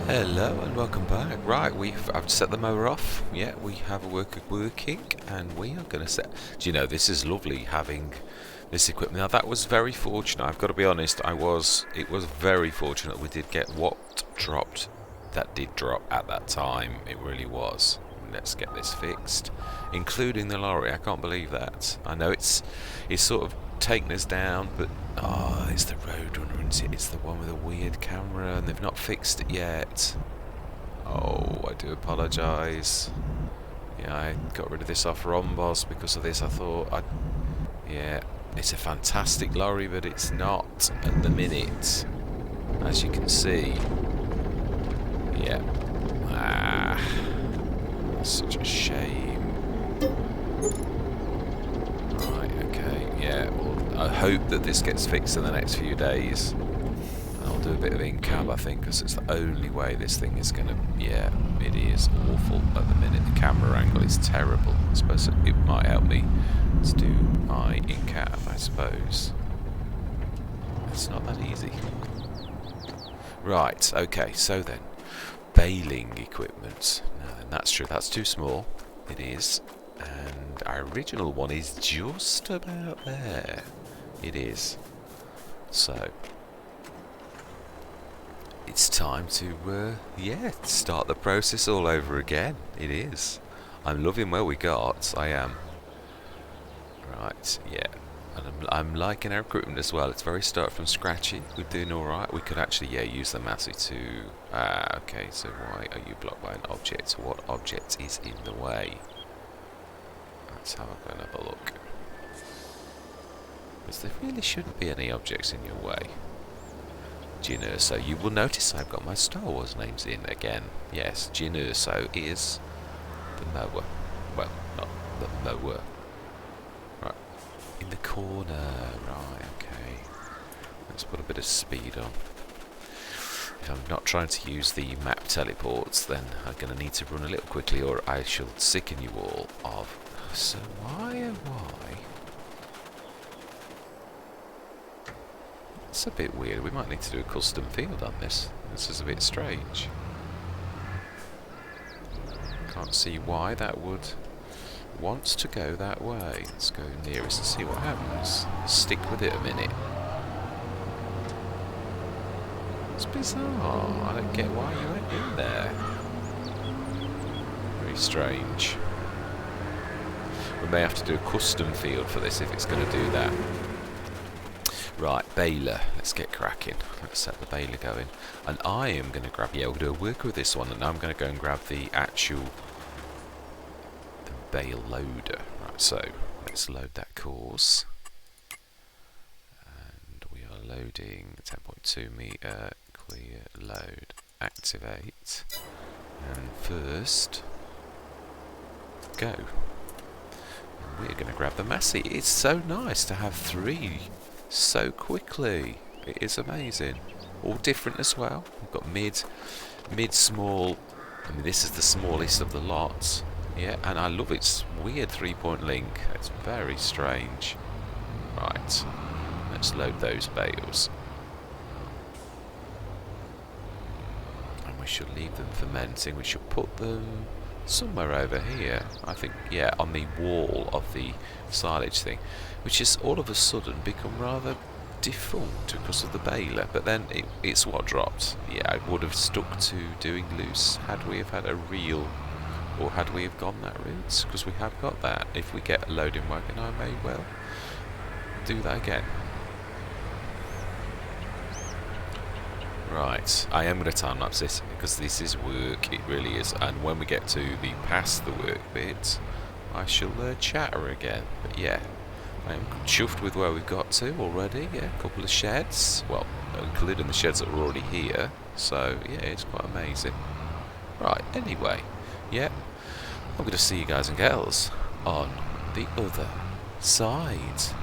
Hello and welcome back. Right, I've set the mower off. Yeah, we have a worker working, and we are going to set. Do you know, this is lovely having this equipment. Now that was very fortunate. I've got to be honest. It was very fortunate we did get what dropped. That did drop at that time. It really was. Let's get this fixed, including the lorry. I can't believe that. I know it's sort of taken us down, but it's the Roadrunner, isn't it? It's the one with the weird camera, and they've not fixed it yet. Oh, I do apologise. Yeah, I got rid of this off Rombos because of this. Yeah, it's a fantastic lorry, but it's not at the minute, as you can see. Yeah. Such a shame. Right, okay, yeah, well, I hope that this gets fixed in the next few days. I'll do a bit of in-cab, I think, because it's the only way this thing is going to... Yeah, it is awful at the minute. The camera angle is terrible. I suppose it might help me to do my in-cab, I suppose. It's not that easy. Right, okay, so then. Baling equipment. Now then, that's true, that's too small. It is. And our original one is just about there. It is. So, it's time to, start the process all over again. It is. I'm loving where we got. I am. Right, yeah. And I'm liking our equipment as well. It's very start from scratchy. We're doing alright. We could actually, use the Massey to... okay, so why are you blocked by an object? What object is in the way? Let's have a go and have a look. Because there really shouldn't be any objects in your way. Ginurso. You will notice I've got my Star Wars names in again. Yes, Ginurso is the mower. Well, not the mower. Right. In the corner. Right, okay. Let's put a bit of speed on. If I'm not trying to use the map teleports, then I'm going to need to run a little quickly, or I shall sicken you all of... So why, oh why? It's a bit weird. We might need to do a custom field on this. This is a bit strange. Can't see why that would wants to go that way. Let's go nearest and see what happens. Stick with it a minute. It's bizarre. I don't get why you went in there. Very strange. We may have to do a custom field for this if it's going to do that. Right, baler. Let's get cracking. Let's set the baler going. And I am going to grab... Yeah, we'll do a worker with this one, and I'm going to go and grab the actual... the bale loader. Right, so let's load that course. And we are loading 10.2 meter. Clear, load, activate. And first... go. And we're going to grab the Massey. It's so nice to have three... so quickly. It is amazing. All different as well. We've got mid, small. I mean, this is the smallest of the lots. Yeah, and I love its weird 3-point link. It's very strange. Right, let's load those bales. And we should leave them fermenting. We should put them somewhere over here. I think, yeah, on the wall of the silage thing, which has all of a sudden become rather defunct because of the baler. But then it's what dropped. Yeah, I would have stuck to doing loose had we have had a real, or had we have gone that route, because we have got that. If we get a loading wagon, I may well do that again. Right, I am going to time lapse this because this is work, it really is, and when we get to the past the work bit, I shall chatter again. But yeah, I am chuffed with where we've got to already. Yeah, a couple of sheds, well, including the sheds that were already here, so yeah, it's quite amazing. Right, anyway, yeah, I'm going to see you guys and girls on the other side.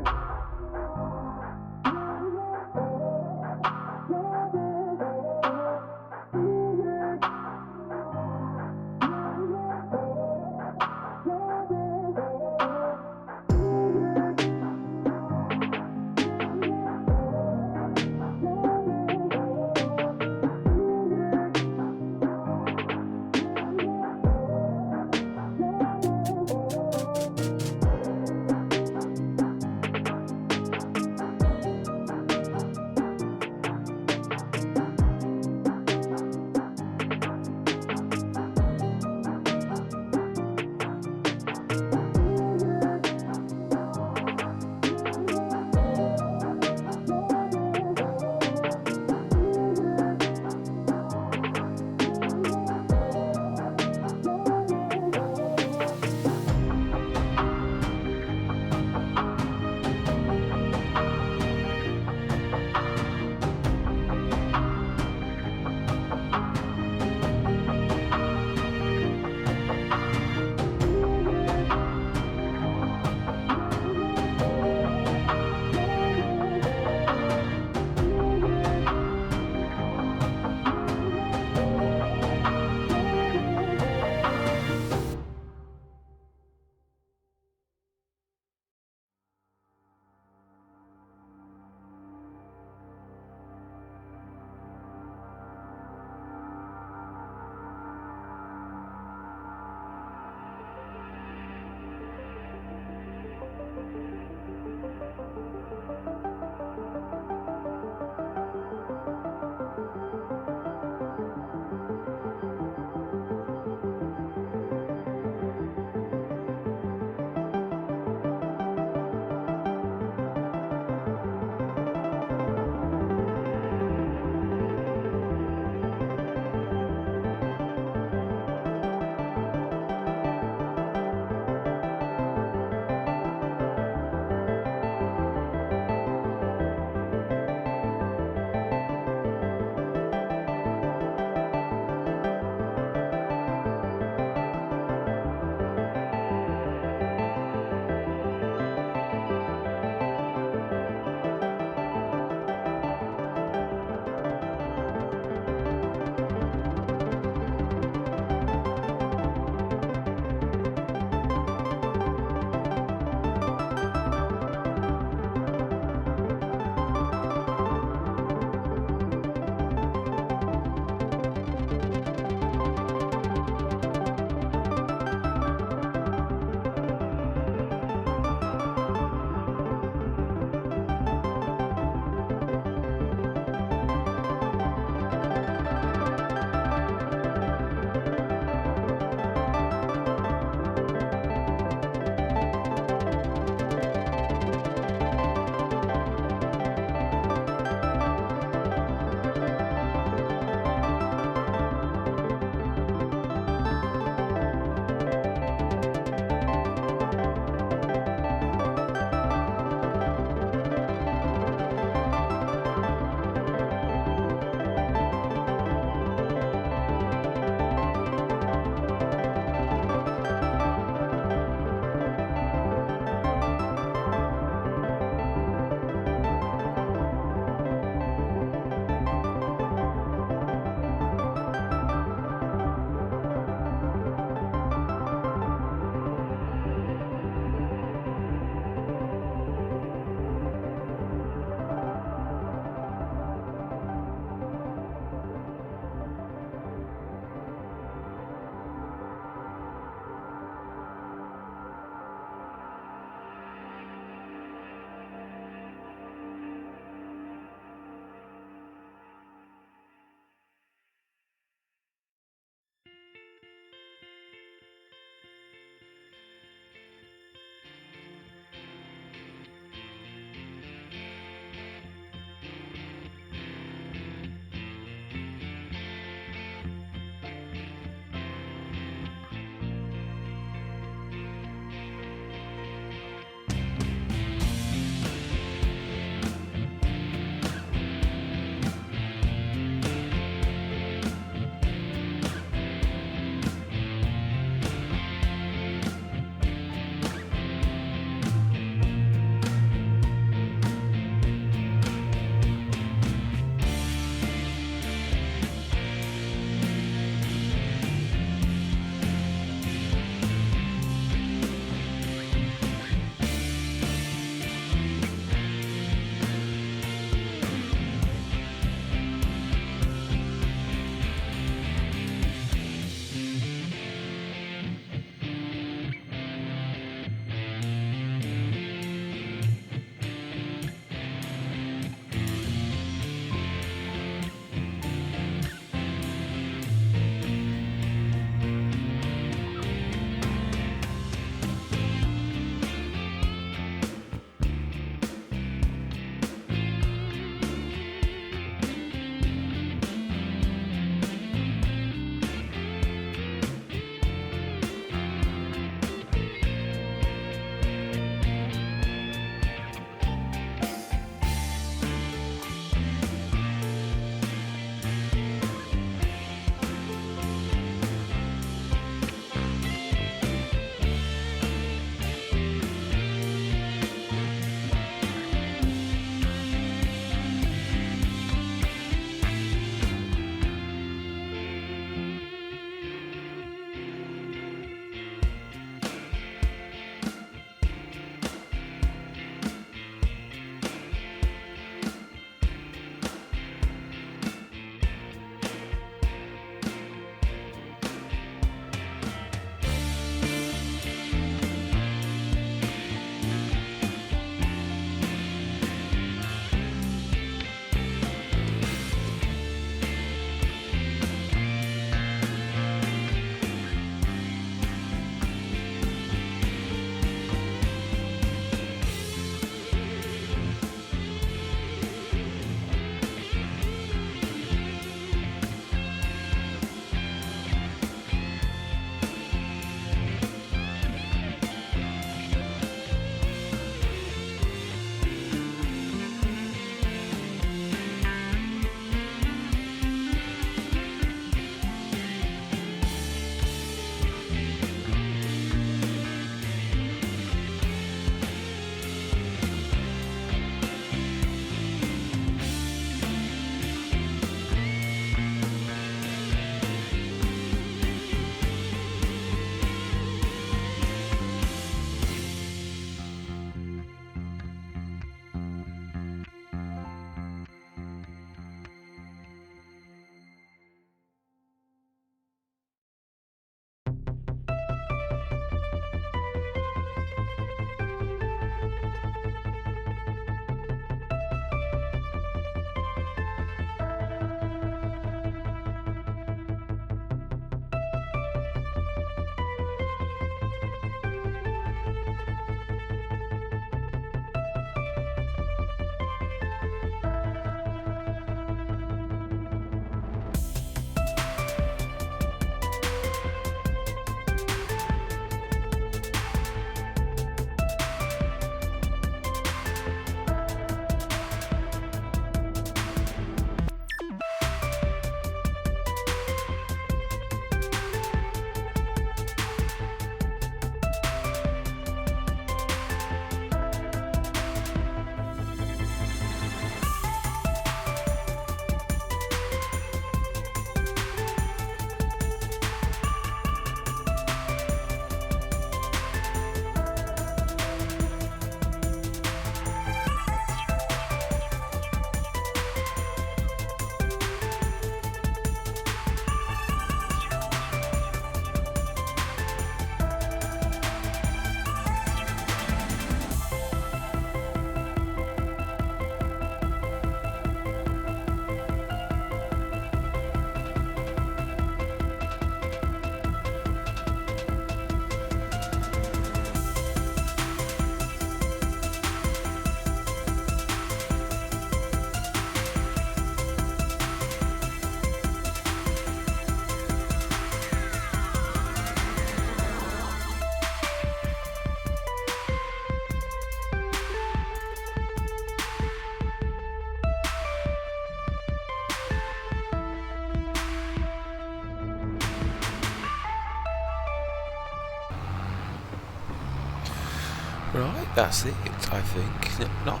Right, that's it, I think. Not,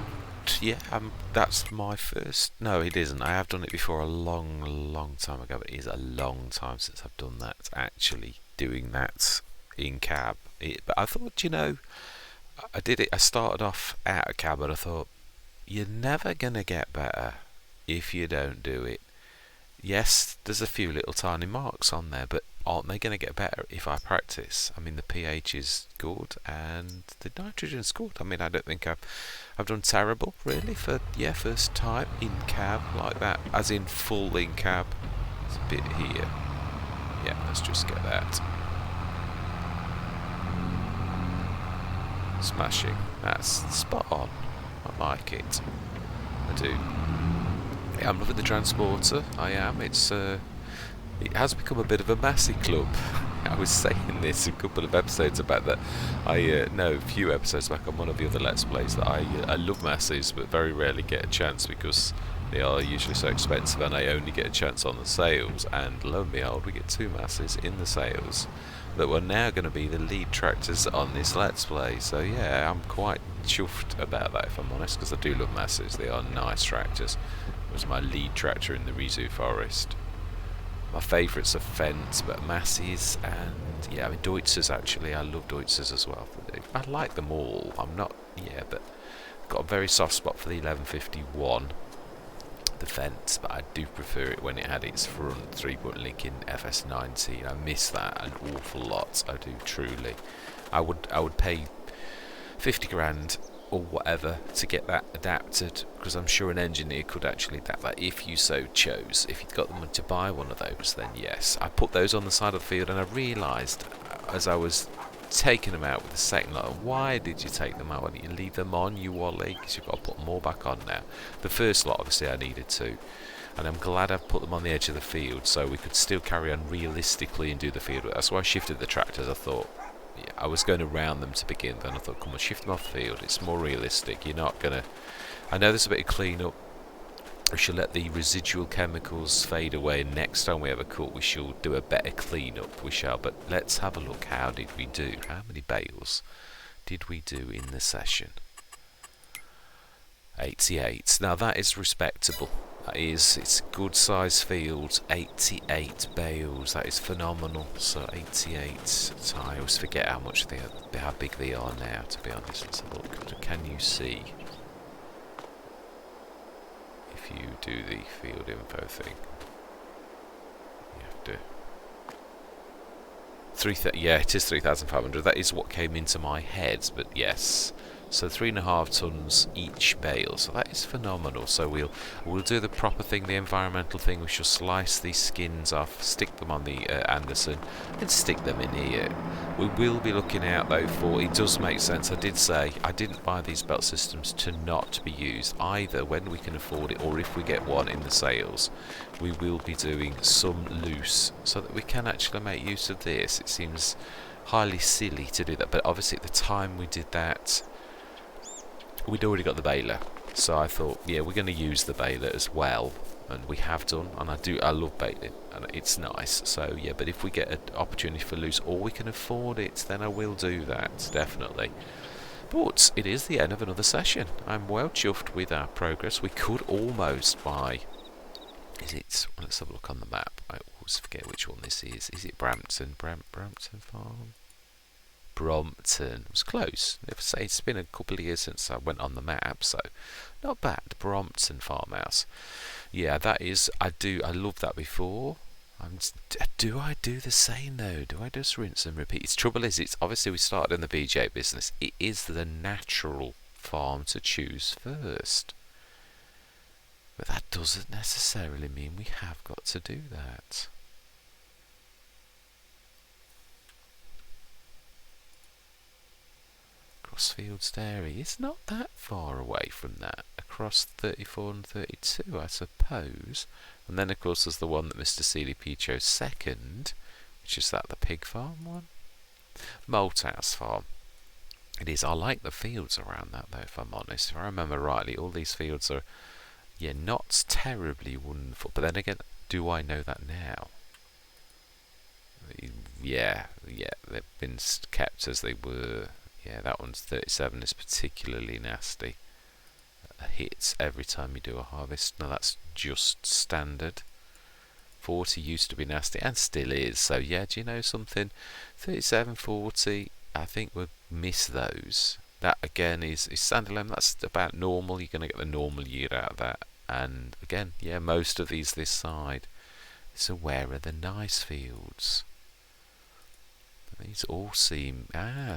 yeah, that's my first. No, it isn't. I have done it before a long, long time ago, but it is a long time since I've done that, actually doing that in cab. But I thought, I did it. I started off out of cab, and I thought, you're never going to get better if you don't do it. Yes, there's a few little tiny marks on there, but aren't they going to get better if I practice? I mean, the pH is good and the nitrogen's good. I mean, I don't think I've done terrible really for first time in cab like that, as in full in cab. It's a bit here. Yeah, let's just get that. Smashing. That's spot on. I like it. I do. Yeah, I'm loving the transporter. I am. It has become a bit of a Massey club. I was saying this a couple of episodes about that. A few episodes back on one of the other Let's Plays that I love Masseys, but very rarely get a chance because they are usually so expensive, and I only get a chance on the sales. And lo and behold, we get 2 Masseys in the sales that were now going to be the lead tractors on this Let's Play. So yeah, I'm quite chuffed about that, if I'm honest, because I do love Masseys. They are nice tractors. It was my lead tractor in the Rizu Forest. My favourites are Fendt, but Massey's, and yeah, I mean Deutzers actually. I love Deutzers as well. I like them all. But got a very soft spot for the 1151, the Fendt, but I do prefer it when it had its front 3-button Lincoln FS19. I miss that an awful lot. I do truly. I would pay 50 grand or whatever to get that adapted, because I'm sure an engineer could actually adapt that if you so chose. If you'd got the money to buy one of those, then yes. I put those on the side of the field, and I realised as I was taking them out with the second lot, why did you take them out? Why didn't you leave them on, you wally? Because you've got to put them all back on now. The first lot, obviously, I needed to, and I'm glad I've put them on the edge of the field so we could still carry on realistically and do the field. That's why I shifted the tractors. I thought, I was going to round them to begin, then I thought, come on, shift them off the field. It's more realistic. You're not going to... I know there's a bit of clean up. We shall let the residual chemicals fade away. Next time we have a cut, we shall do a better clean up. We shall. But let's have a look. How did we do? How many bales did we do in the session? 88. Now that is respectable. It's a good size field. 88 bales. That is phenomenal. So 88. I always forget how big they are now, to be honest. Let's have a look. Can you see? If you do the field info thing, you have to. Yeah, it is 3,500. That is what came into my head, but yes. So 3.5 tons each bale, so that is phenomenal. So we'll do the proper thing, the environmental thing. We shall slice these skins off, stick them on the Anderson, and stick them in here. We will be looking out though for, it does make sense, I did say I didn't buy these belt systems to not be used, either when we can afford it or if we get one in the sales. We will be doing some loose so that we can actually make use of this. It seems highly silly to do that, but obviously at the time we did that, we'd already got the baler, so I thought, yeah, we're going to use the baler as well, and we have done, and I love baling, and it's nice. So yeah, but if we get an opportunity for loose, or we can afford it, then I will do that, definitely. But it is the end of another session. I'm well chuffed with our progress. We could almost buy, let's have a look on the map. I always forget which one this is. Is it Brampton? Brampton Farm? Brompton. It was close. It's been a couple of years since I went on the map, so not bad. Brompton Farmhouse. Yeah, that is. I love that before. Do I do the same though? Do I just rinse and repeat? The trouble is, it's obviously we started in the BJ business. It is the natural farm to choose first, but that doesn't necessarily mean we have got to do that. Crossfields Dairy. It's not that far away from that. Across 34 and 32, I suppose. And then, of course, there's the one that Mr. CDP chose second, which is the pig farm one? Malthouse Farm. It is. I like the fields around that, though, if I'm honest. If I remember rightly, all these fields are, not terribly wonderful. But then again, do I know that now? Yeah, they've been kept as they were. Yeah, that one's 37 is particularly nasty. Hits every time you do a harvest. Now that's just standard. 40 used to be nasty and still is. So yeah, do you know something? 37, 40, I think we'll miss those. That again is standalone. That's about normal. You're going to get the normal yield out of that. And again, yeah, most of these this side. So where are the nice fields? These all seem...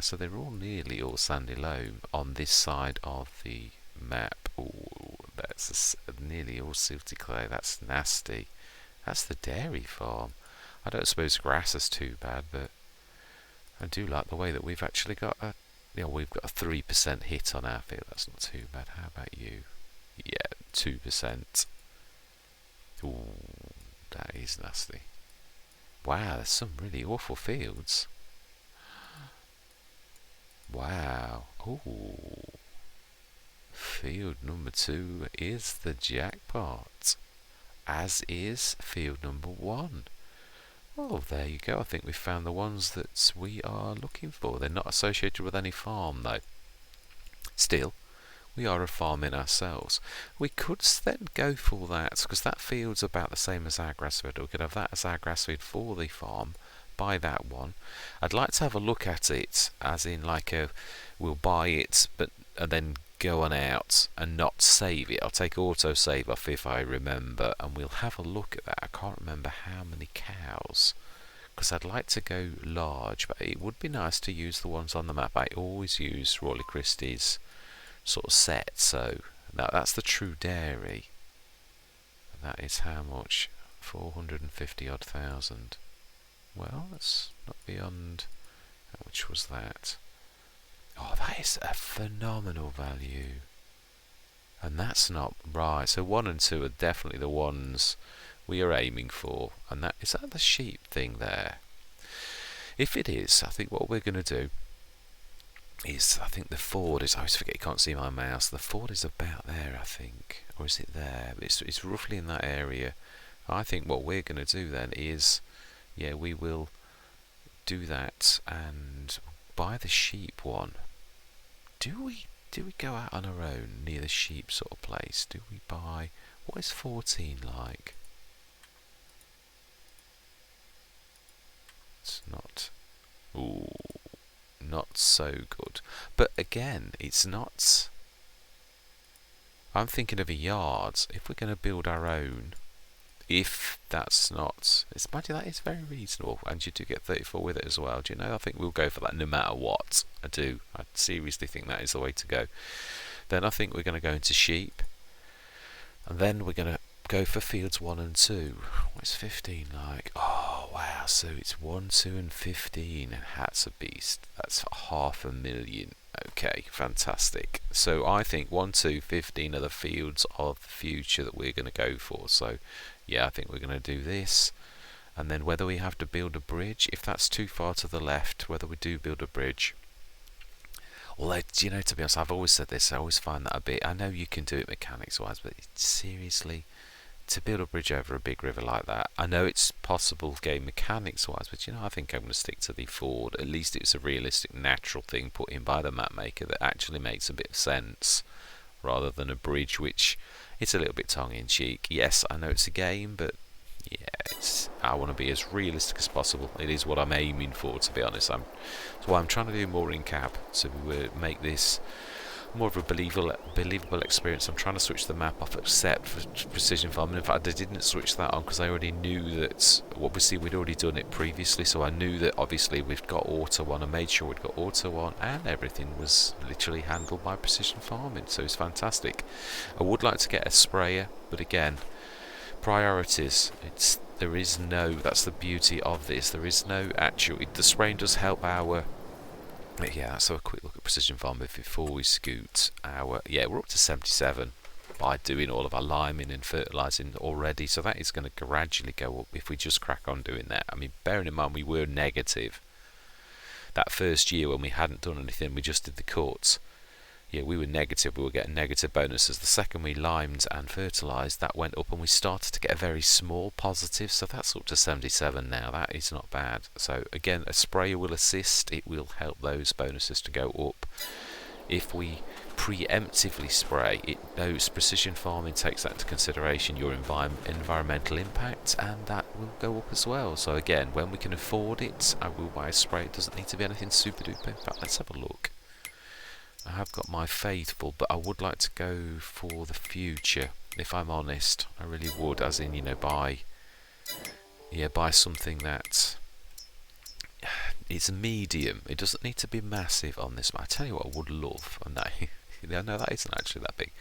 so they're all nearly all sandy loam on this side of the map. Ooh, that's nearly all silty clay. That's nasty. That's the dairy farm. I don't suppose grass is too bad, but I do like the way that we've actually got a... we've got a 3% hit on our field. That's not too bad. How about you? Yeah, 2%. Ooh, that is nasty. Wow, there's some really awful fields. Wow. Ooh. Field number 2 is the jackpot. As is field number 1. Well, there you go. I think we've found the ones that we are looking for. They're not associated with any farm, though. Still, we are a farm in ourselves. We could then go for that, because that field's about the same as our grass field. We could have that as our grass field for the farm. Buy that one. I'd like to have a look at it, as in like we'll buy it, but and then go on out and not save it. I'll take auto save off if I remember, and we'll have a look at that. I can't remember how many cows, because I'd like to go large, but it would be nice to use the ones on the map. I always use Rawley Christie's sort of set, so that's the true dairy. And that is how much? 450 odd thousand. Well, that's not beyond... How much was that? Oh, that is a phenomenal value. And that's not right. So 1 and 2 are definitely the ones we are aiming for. And is that the sheep thing there? If it is, I think what we're going to do is, I think the Ford is... I always forget, you can't see my mouse. The Ford is about there, I think. Or is it there? It's roughly in that area. I think what we're going to do then is... Yeah, we will do that and buy the sheep one. Do we go out on our own near the sheep sort of place? Do we buy... What is 14 like? It's not... Ooh, not so good. But again, it's not... I'm thinking of a yard. If we're going to build our own... If that's not... that is very reasonable, and you do get 34 with it as well. Do you know, I think we'll go for that no matter what. I do. I seriously think that is the way to go. Then I think we're going to go into sheep. And then we're going to go for fields 1 and 2. What's 15 like? Oh, wow. So it's 1, 2 and 15. And that's a beast. That's 500,000. Okay, fantastic. So I think 1, 2, 15 are the fields of the future that we're going to go for. So yeah, I think we're going to do this. And then whether we have to build a bridge, if that's too far to the left, whether we do build a bridge. Although, you know, to be honest, I've always said this, I always find that a bit... I know you can do it mechanics-wise, but seriously, to build a bridge over a big river like that, I know it's possible game mechanics-wise, but you know, I think I'm going to stick to the Ford. At least it's a realistic, natural thing put in by the map maker that actually makes a bit of sense, rather than a bridge which... It's a little bit tongue-in-cheek. Yes, I know it's a game, but yeah, I want to be as realistic as possible. It is what I'm aiming for, to be honest. That's why I'm trying to do more in cab, to make this more of a believable experience. I'm trying to switch the map off except for precision farming. In fact, I didn't switch that on because I already knew that, obviously we'd already done it previously, so I knew that obviously we've got auto on. I made sure we'd got auto on, and everything was literally handled by precision farming, so it's fantastic. I would like to get a sprayer, but again, priorities. That's the beauty of this. There is no actual... The spraying does help our... Yeah, let's have a quick look at precision farming before we scoot our... Yeah, we're up to 77 by doing all of our liming and fertilising already, so that is going to gradually go up if we just crack on doing that. I mean, bearing in mind we were negative that first year when we hadn't done anything, we just did the cuts. Yeah, we were negative. We were getting negative bonuses. The second we limed and fertilised, that went up, and we started to get a very small positive. So that's up to 77 now. That is not bad. So again, a sprayer will assist. It will help those bonuses to go up. If we preemptively spray, it knows precision farming takes that into consideration, your environmental impact, and that will go up as well. So again, when we can afford it, I will buy a spray. It doesn't need to be anything super duper. In fact, let's have a look. I have got my faithful, but I would like to go for the future, if I'm honest. I really would, as in, you know, buy something that it's medium. It doesn't need to be massive on this. I tell you what I would love, and that, no, that isn't actually that big.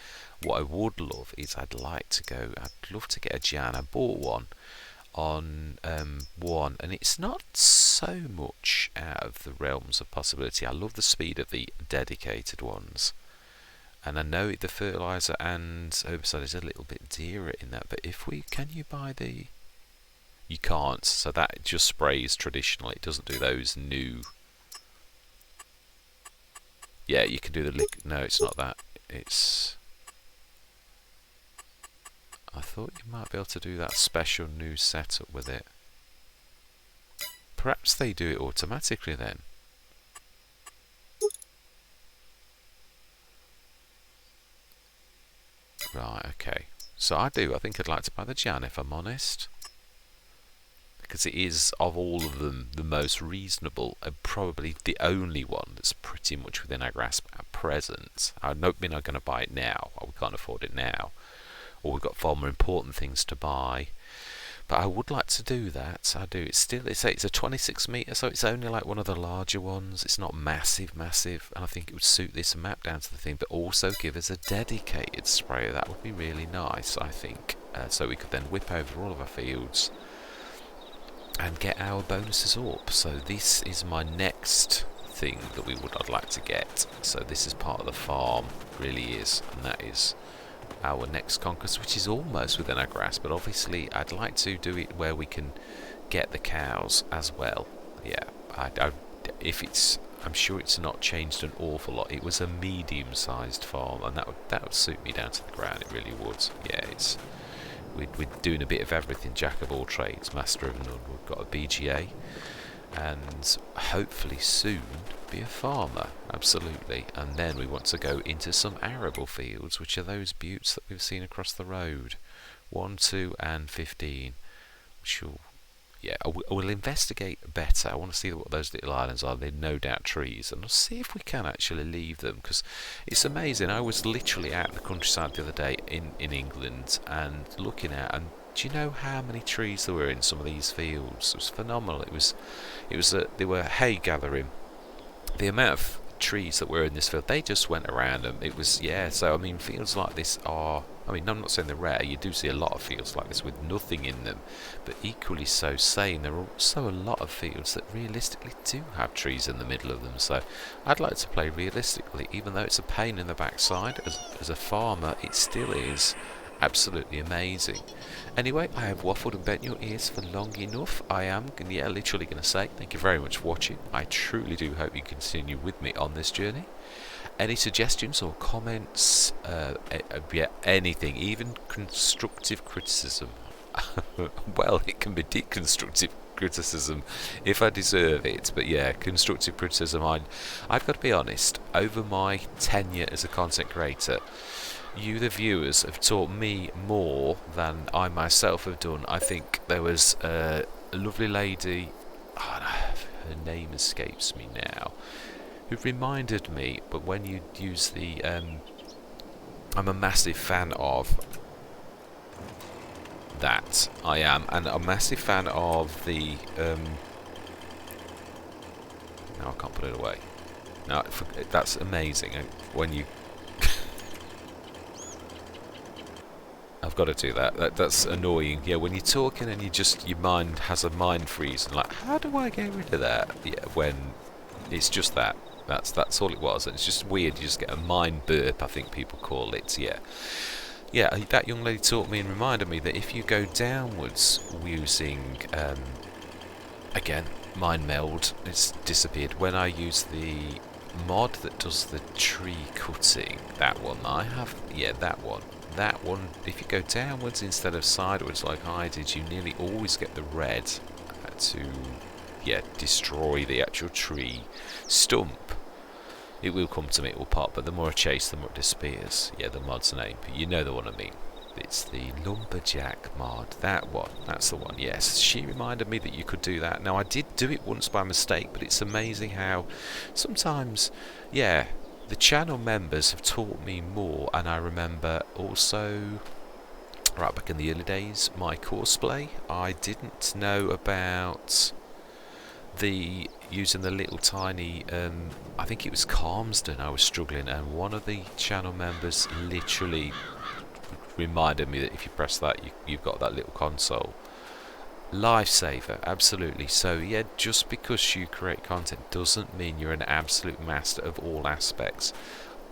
What I would love is I'd love to get a Jan. I bought one on one, and it's not so much out of the realms of possibility. I love the speed of the dedicated ones, and I know the fertilizer and herbicide is a little bit dearer in that, but can you buy the, you can't, so that just sprays traditional. It doesn't do those new, yeah, you can do the liquid. No, it's not that, it's, I thought you might be able to do that special new setup with it. Perhaps they do it automatically then. Right, okay. So I think I'd like to buy the Jan, if I'm honest. Because it is, of all of them, the most reasonable and probably the only one that's pretty much within our grasp at present. I don't mean I'm going to buy it now, or we can't afford it now, or we've got far more important things to buy. But I would like to do that. I do. It's a 26 metre, so it's only like one of the larger ones. It's not massive, and I think it would suit this map down to the thing, but also give us a dedicated sprayer. That would be really nice, I think. So we could then whip over all of our fields and get our bonuses up. So this is my next thing that I'd like to get. So this is part of the farm, really is, and that is our next conquest, which is almost within our grasp, but obviously I'd like to do it where we can get the cows as well. Yeah, I'm sure it's not changed an awful lot. It was a medium-sized farm, and that would suit me down to the ground. It really would. Yeah, we're doing a bit of everything, jack of all trades, master of none. We've got a BGA, and hopefully soon be a farmer, absolutely. And then we want to go into some arable fields, which are those buttes that we've seen across the road, 1, 2 and 15, which I will investigate better. I want to see what those little islands are. They're no doubt trees, and I'll see if we can actually leave them, because it's amazing. I was literally out in the countryside the other day in England and looking out, and do you know how many trees there were in some of these fields? It was phenomenal. They were hay gathering. The amount of trees that were in this field, they just went around them. It was, yeah, so I mean, fields like this are, I mean, I'm not saying they're rare. You do see a lot of fields like this with nothing in them, but equally so saying there are also a lot of fields that realistically do have trees in the middle of them. So I'd like to play realistically, even though it's a pain in the backside. As a farmer, it still is absolutely amazing. Anyway, I have waffled and bent your ears for long enough. I am literally going to say thank you very much for watching. I truly do hope you continue with me on this journey. Any suggestions or comments, anything, even constructive criticism. Well, it can be deconstructive criticism if I deserve it, but yeah, constructive criticism. I've got to be honest, over my tenure as a content creator, you, the viewers, have taught me more than I myself have done. I think there was a lovely lady, her name escapes me now, who reminded me, but when you use the, I'm a massive fan of that, I am, and a massive fan of the, now I can't put it away. No, that's amazing, when you, I've got to do that. That's annoying. Yeah, when you're talking and your mind has a mind freeze, and like, how do I get rid of that? Yeah, when it's just that. That's all it was. And it's just weird. You just get a mind burp, I think people call it. Yeah. Yeah, that young lady taught me and reminded me that if you go downwards using, again, mind meld, it's disappeared. When I use the mod that does the tree cutting. That one I have. Yeah, that one. That one, if you go downwards instead of sideways like I did, you nearly always get the red to, yeah, destroy the actual tree stump. It will come to me, it will pop, but the more I chase, the more it disappears. Yeah, the mod's name, but you know the one I mean. It's the Lumberjack mod. That one. That's the one, yes. She reminded me that you could do that. Now, I did do it once by mistake, but it's amazing how sometimes, yeah, the channel members have taught me more. And I remember also, right back in the early days, my courseplay, I didn't know about the using the little tiny I think it was Calmsden I was struggling, and one of the channel members literally reminded me that if you press that, you've got that little console. Lifesaver, absolutely. So yeah, just because you create content doesn't mean you're an absolute master of all aspects.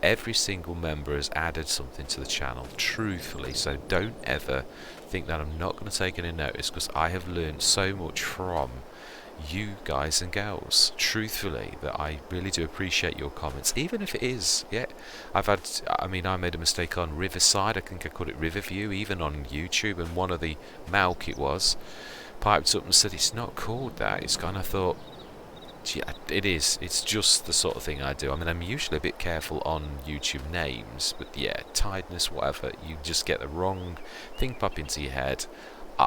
Every single member has added something to the channel, truthfully, so don't ever think that I'm not going to take any notice, because I have learned so much from you guys and gals, truthfully, that I really do appreciate your comments, even if it is, yeah, I made a mistake on Riverside, I think I called it Riverview, even on YouTube, and one of the Malk it was, piped up and said it's not called that. It's kind of thought, yeah, it is, it's just the sort of thing I do. I mean, I'm usually a bit careful on YouTube names, but yeah, tiredness, whatever, you just get the wrong thing pop into your head.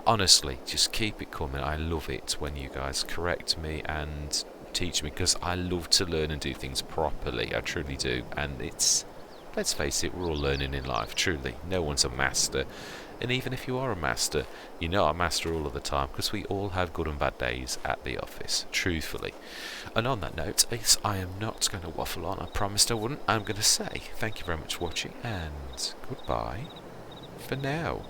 Honestly, just keep it coming. I love it when you guys correct me and teach me, because I love to learn and do things properly. I truly do. And it's, let's face it, we're all learning in life, truly. No one's a master. And even if you are a master, you're not a master all of the time, because we all have good and bad days at the office, truthfully. And on that note, I am not going to waffle on. I promised I wouldn't. I'm going to say thank you very much for watching, and goodbye for now.